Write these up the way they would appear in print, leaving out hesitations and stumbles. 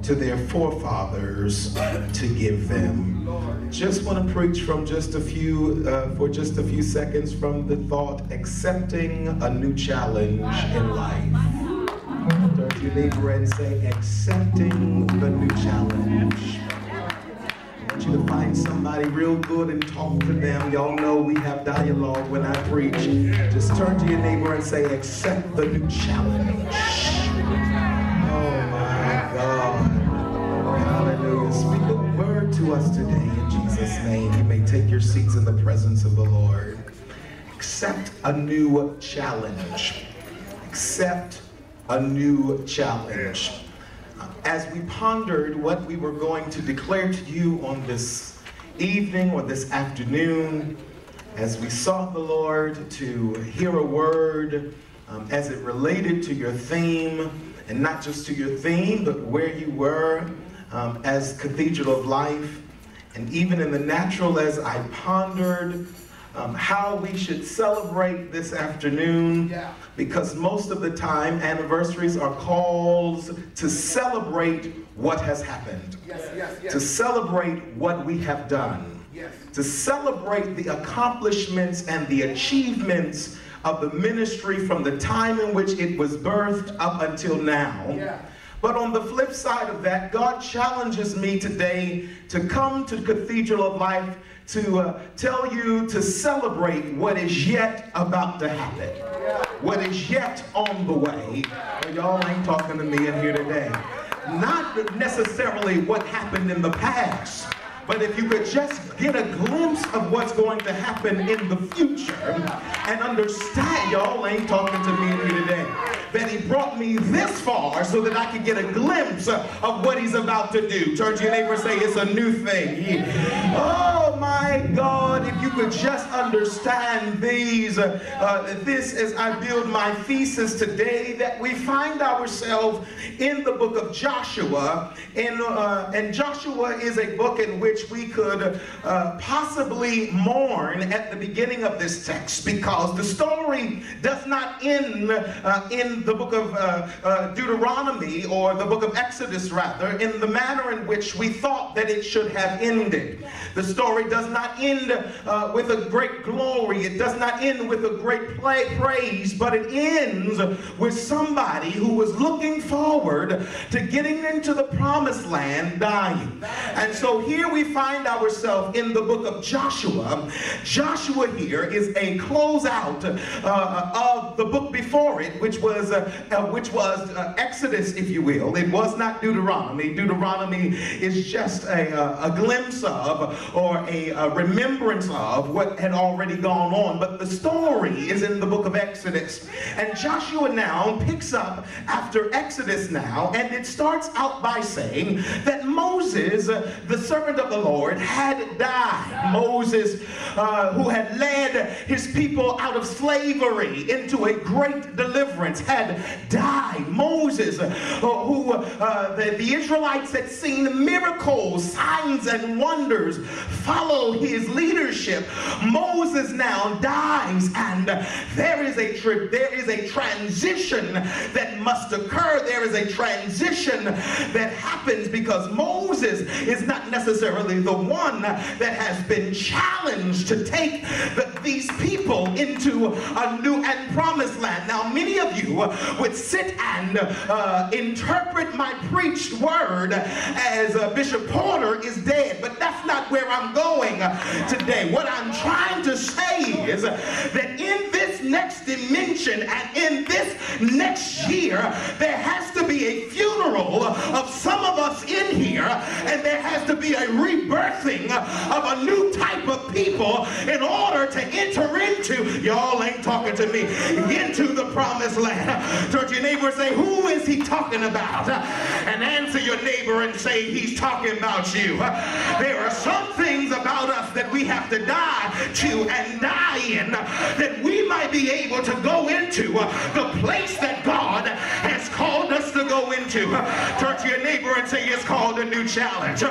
to their forefathers to give them. Just want to preach from just a few, for just a few seconds from the thought, accepting a new challenge in life. Turn to your neighbor and say, accepting the new challenge. I want you to find somebody real good and talk to them. Y'all know we have dialogue when I preach. Just turn to your neighbor and say, accept the new challenge. Oh my God. Hallelujah. Speak a word to us today in Jesus' name. You may take your seats in the presence of the Lord. Accept a new challenge. Accept a new challenge. As we pondered what we were going to declare to you on this evening or this afternoon, as we sought the Lord to hear a word as it related to your theme, and not just to your theme, but where you were as Cathedral of Life, and even in the natural as I pondered how we should celebrate this afternoon, because most of the time anniversaries are calls to celebrate what has happened, to celebrate what we have done, to celebrate the accomplishments and the achievements of the ministry from the time in which it was birthed up until now. But on the flip side of that, God challenges me today to come to Cathedral of Life to tell you to celebrate what is yet about to happen, what is yet on the way. Y'all ain't talking to me in here today. Not necessarily what happened in the past, but if you could just get a glimpse of what's going to happen in the future and understand, y'all ain't talking to me in here today, that he brought me this far so that I could get a glimpse of what he's about to do. Turn to your neighbor and say, it's a new thing. Oh my God, if you could just understand these, this as I build my thesis today, that we find ourselves in the book of Joshua, and Joshua is a book in which we could possibly mourn at the beginning of this text, because the story does not end in the book of Deuteronomy, or the book of Exodus rather, in the manner in which we thought that it should have ended. The story does not end with a great glory. It does not end with a great praise, but it ends with somebody who was looking forward to getting into the promised land dying. And so here we find ourselves in the book of Joshua. Joshua here is a closeout of the book before it, which was Exodus, if you will. It was not Deuteronomy. Deuteronomy is just a glimpse of, or a remembrance of what had already gone on. But the story is in the book of Exodus. And Joshua now picks up after Exodus now, and it starts out by saying that Moses, the servant of the Lord, had died. Moses, who had led his people out of slavery into a great deliverance, had died. Moses, who the Israelites had seen miracles, signs, and wonders follow his leadership. Moses now dies, and there is a transition that must occur. There is a transition that happens because Moses is not necessarily the one that has been challenged to take these people into a new and promised land. Now, many of you would sit and interpret my preached word as Bishop Porter is dead, but that's not where I'm going today. What I'm trying to say is that in this next dimension and in this next year, there has to be a funeral of some of us in here, and there has to be a rebirthing of a new type of people in order to enter into, y'all ain't talking to me, into the promised land. Turn to your neighbor and say, who is he talking about? And answer your neighbor and say, he's talking about you. There are some things about us that we have to die to and die in, that we might be able to go into the place that God has called us to go into. Turn to your neighbor and say, it's called a new challenge.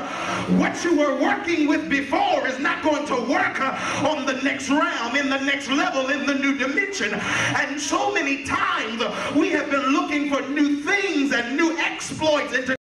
What you were working with before is not going to work on the next realm, in the next level, in the new dimension. And so many times we have been looking for new things and new exploits, and